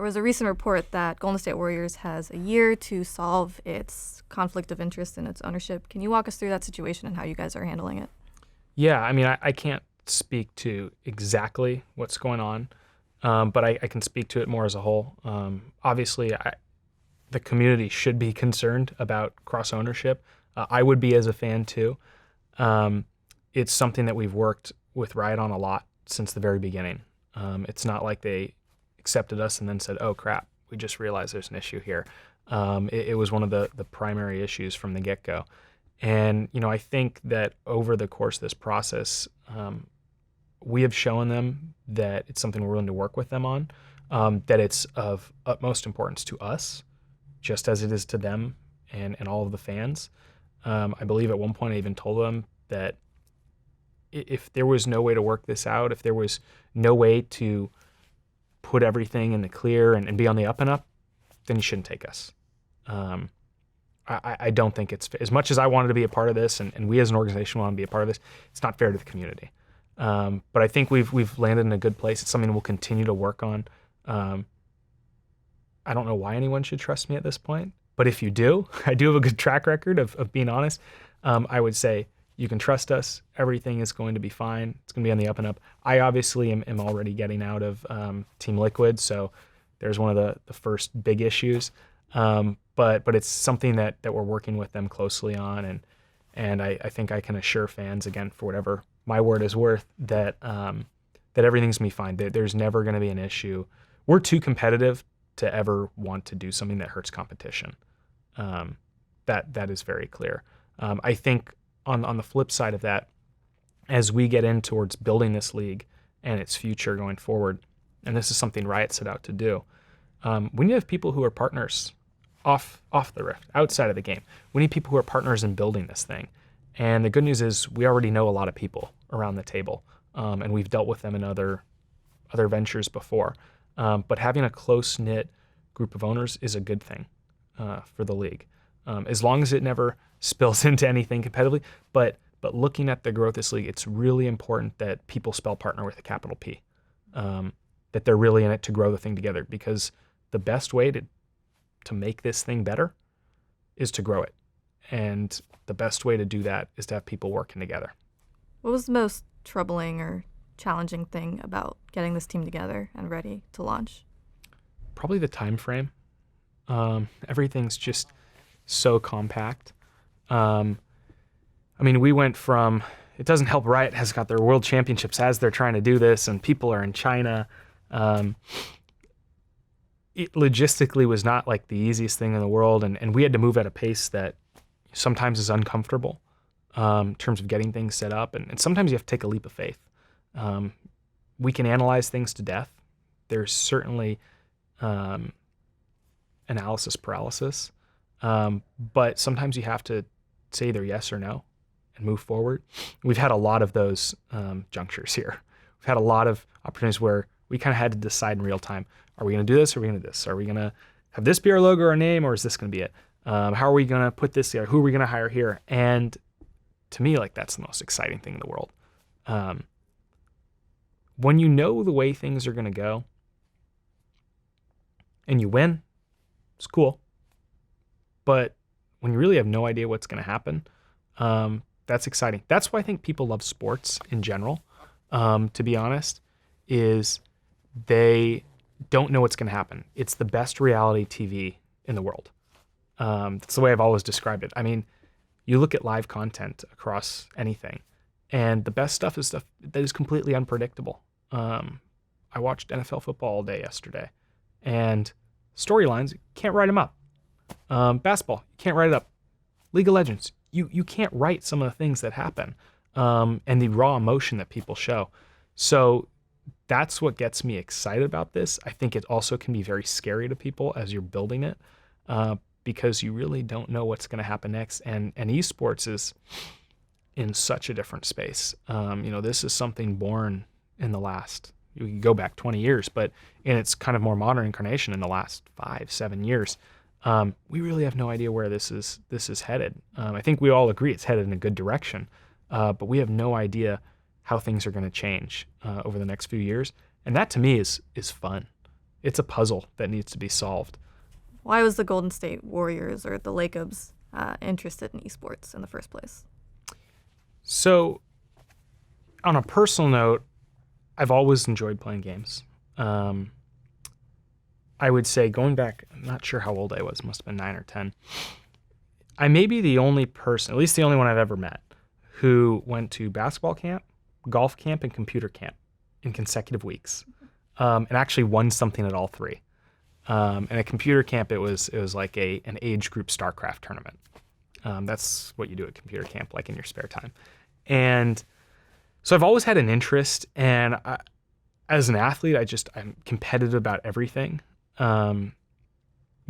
There was a recent report that Golden State Warriors has a year to solve its conflict of interest in its ownership. Can you walk us through that situation and how you guys are handling it? Yeah, I mean, I can't speak to exactly what's going on, but I can speak to it more as a whole. Obviously, the community should be concerned about cross ownership. I would be as a fan too. It's something that we've worked with Riot on a lot since the very beginning. It's not like they accepted us and then said, "Oh crap, we just realized there's an issue here." It was one of the primary issues from the get-go. And, I think that over the course of this process, we have shown them that it's something we're willing to work with them on, that it's of utmost importance to us, just as it is to them and all of the fans. I believe at one point I even told them that if there was no way to work this out, if there was no way to put everything in the clear and be on the up and up, then you shouldn't take us. I don't think it's as much as I wanted to be a part of this, and we as an organization want to be a part of this. It's not fair to the community. But I think we've landed in a good place. It's something we'll continue to work on. I don't know why anyone should trust me at this point, but if you do, I do have a good track record of being honest. I would say you can trust us. Everything is going to be fine. It's going to be on the up and up. I obviously am already getting out of Team Liquid, so there's one of the first big issues. But it's something that we're working with them closely on, and I think I can assure fans, again, for whatever my word is worth, that everything's gonna be fine. There's never gonna be an issue. We're too competitive to ever want to do something that hurts competition. That is very clear. I think on the flip side of that, as we get in towards building this league and its future going forward, and this is something Riot set out to do, we need to have people who are partners off the Rift, outside of the game. We need people who are partners in building this thing. And the good news is we already know a lot of people around the table, and we've dealt with them in other ventures before. But having a close-knit group of owners is a good thing for the league, as long as it never spills into anything competitively. But looking at the growth of this league, it's really important that people spell partner with a capital P, that they're really in it to grow the thing together, because the best way to make this thing better is to grow it. And the best way to do that is to have people working together. What was the most troubling or challenging thing about getting this team together and ready to launch? Probably the time frame. Everything's just so compact. We went from, it doesn't help Riot has got their world championships as they're trying to do this, and people are in China. It logistically was not like the easiest thing in the world, and we had to move at a pace that sometimes is uncomfortable in terms of getting things set up, and sometimes you have to take a leap of faith. We can analyze things to death. There's certainly analysis paralysis, but sometimes you have to say either yes or no and move forward. We've had a lot of those junctures here. We've had a lot of opportunities where we kind of had to decide in real time: are we going to do this? Or are we going to do this? Are we going to have this be our logo or name, or is this going to be it? How are we going to put this here? Who are we going to hire here? And to me, that's the most exciting thing in the world. When you know the way things are going to go and you win, it's cool. But when you really have no idea what's going to happen, that's exciting. That's why I think people love sports in general, to be honest, is they don't know what's going to happen. It's the best reality TV in the world. That's the way I've always described it. You look at live content across anything, and the best stuff is stuff that is completely unpredictable. I watched NFL football all day yesterday, and storylines, you can't write them up. Basketball, you can't write it up. League of Legends, you can't write some of the things that happen, and the raw emotion that people show. So that's what gets me excited about this. I think it also can be very scary to people as you're building it, because you really don't know what's going to happen next. And esports is in such a different space. This is something born in the last, you can go back 20 years, but in its kind of more modern incarnation in the last 5-7 years. We really have no idea where this is headed. I think we all agree it's headed in a good direction, but we have no idea how things are going to change over the next few years. And that to me is fun. it's a puzzle that needs to be solved. Why was the Golden State Warriors or the Lacobs interested in esports in the first place? So, on a personal note, I've always enjoyed playing games. I would say going back, I'm not sure how old I was, must have been 9 or 10. I may be the only person, at least the only one I've ever met, who went to basketball camp, golf camp, and computer camp in consecutive weeks, and actually won something at all three. And at computer camp, it was like an age group StarCraft tournament. That's what you do at computer camp, like in your spare time. And so I've always had an interest, and as an athlete, I'm competitive about everything.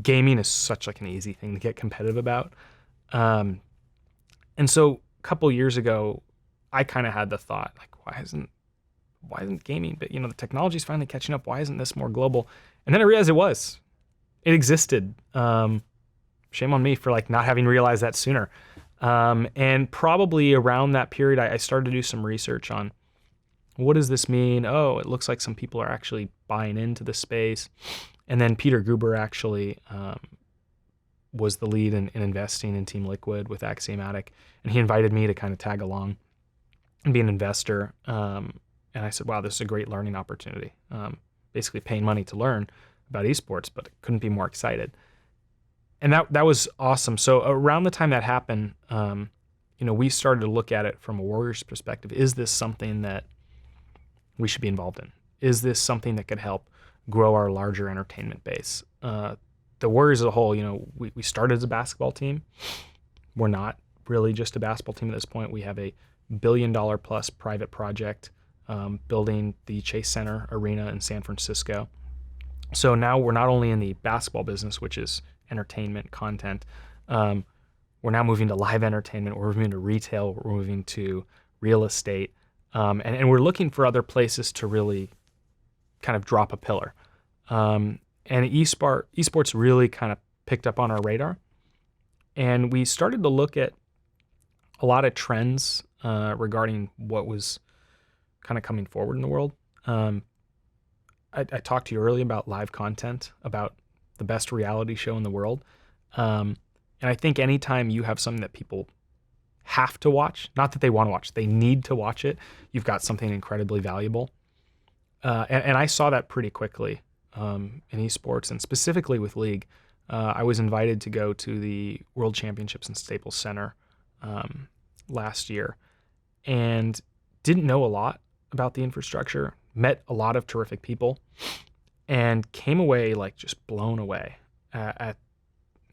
Gaming is such like an easy thing to get competitive about. And so a couple years ago, I kind of had the thought, like, why isn't gaming, but the technology's finally catching up. Why isn't this more global? And then I realized it existed. Shame on me for like not having realized that sooner. And probably around that period, I started to do some research on what does this mean? Oh, it looks like some people are actually buying into the space. And then Peter Gruber actually was the lead in investing in Team Liquid with Axiomatic. And he invited me to kind of tag along and be an investor. And I said, wow, this is a great learning opportunity. Basically paying money to learn about esports, but I couldn't be more excited. And that was awesome. So around the time that happened, we started to look at it from a Warriors perspective. Is this something that we should be involved in? Is this something that could help grow our larger entertainment base? The Warriors as a whole, we started as a basketball team. We're not really just a basketball team at this point. We have a $1 billion plus private project building the Chase Center Arena in San Francisco. So now we're not only in the basketball business, which is entertainment, content. We're now moving to live entertainment. We're moving to retail. We're moving to real estate. And we're looking for other places to really kind of drop a pillar. And esports really kind of picked up on our radar. And we started to look at a lot of trends regarding what was kind of coming forward in the world. I talked to you earlier about live content, about the best reality show in the world. And I think anytime you have something that people have to watch, not that they want to watch, they need to watch it, you've got something incredibly valuable. And I saw that pretty quickly in esports, and specifically with League. I was invited to go to the World Championships in Staples Center last year and didn't know a lot about the infrastructure, met a lot of terrific people, and came away like just blown away at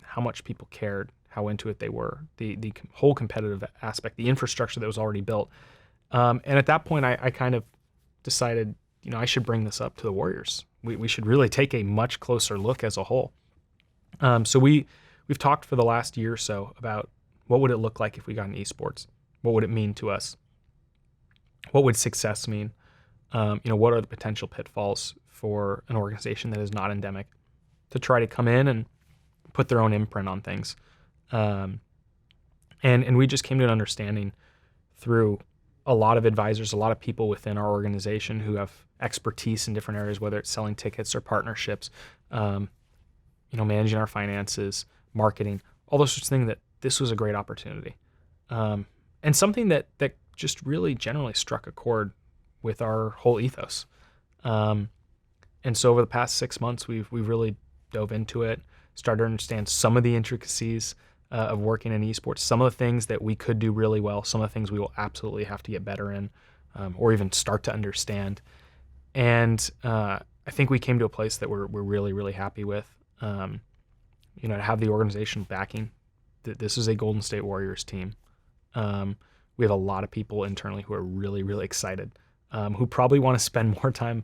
how much people cared, how into it they were, the whole competitive aspect, the infrastructure that was already built. And at that point, I kind of decided, I should bring this up to the Warriors. We should really take a much closer look as a whole. So we've talked for the last year or so about what would it look like if we got in esports? What would it mean to us? What would success mean? What are the potential pitfalls for an organization that is not endemic to try to come in and put their own imprint on things? And we just came to an understanding through a lot of advisors, a lot of people within our organization who have expertise in different areas, whether it's selling tickets or partnerships, managing our finances, marketing, all those sorts of things, that this was a great opportunity. And something that just really generally struck a chord with our whole ethos. And so over the past 6 months, we've really dove into it, started to understand some of the intricacies of working in esports, some of the things that we could do really well, some of the things we will absolutely have to get better in, or even start to understand. And I think we came to a place that we're really, really happy with. To have the organization backing. This is a Golden State Warriors team. We have a lot of people internally who are really, really excited, who probably want to spend more time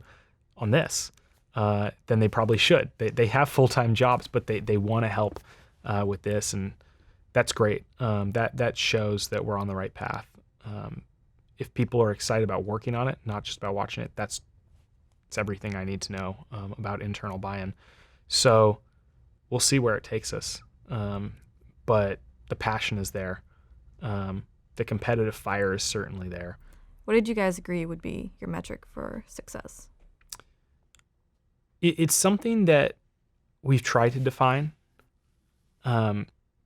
on this than they probably should. They have full-time jobs, but they want to help with this, and that's great. That shows that we're on the right path. If people are excited about working on it, not just about watching it, it's everything I need to know about internal buy-in. So we'll see where it takes us. But the passion is there. The competitive fire is certainly there. What did you guys agree would be your metric for success? It's something that we've tried to define,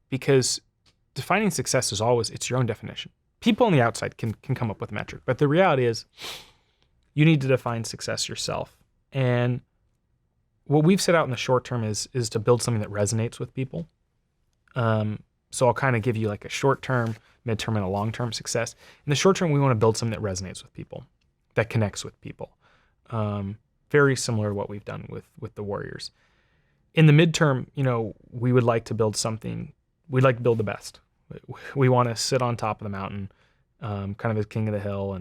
because defining success is always, it's your own definition. People on the outside can come up with a metric, but the reality is you need to define success yourself. And what we've set out in the short term is to build something that resonates with people. So I'll kind of give you like a short term, midterm, and a long term success. In the short term, we want to build something that resonates with people, that connects with people. Very similar to what we've done with the Warriors. In the midterm, we would like to build something. We'd like to build the best. We want to sit on top of the mountain, kind of as king of the hill,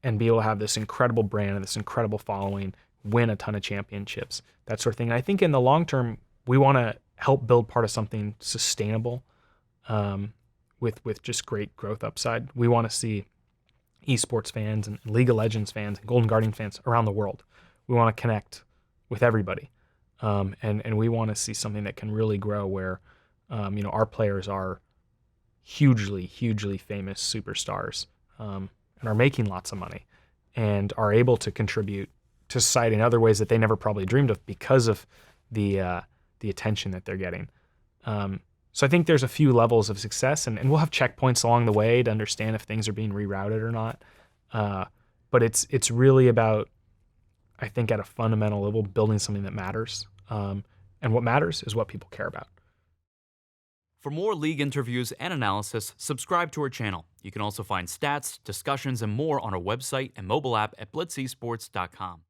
and be able to have this incredible brand and this incredible following, win a ton of championships, that sort of thing. And I think in the long term, we want to help build part of something sustainable, with just great growth upside. We want to see esports fans and League of Legends fans and Golden Guardian fans around the world. We want to connect with everybody. And we want to see something that can really grow where, our players are hugely, hugely famous superstars, and are making lots of money and are able to contribute to society in other ways that they never probably dreamed of because of the attention that they're getting. So I think there's a few levels of success, and we'll have checkpoints along the way to understand if things are being rerouted or not. But it's really about, I think, at a fundamental level, building something that matters. And what matters is what people care about. For more league interviews and analysis, subscribe to our channel. You can also find stats, discussions, and more on our website and mobile app at blitzesports.com.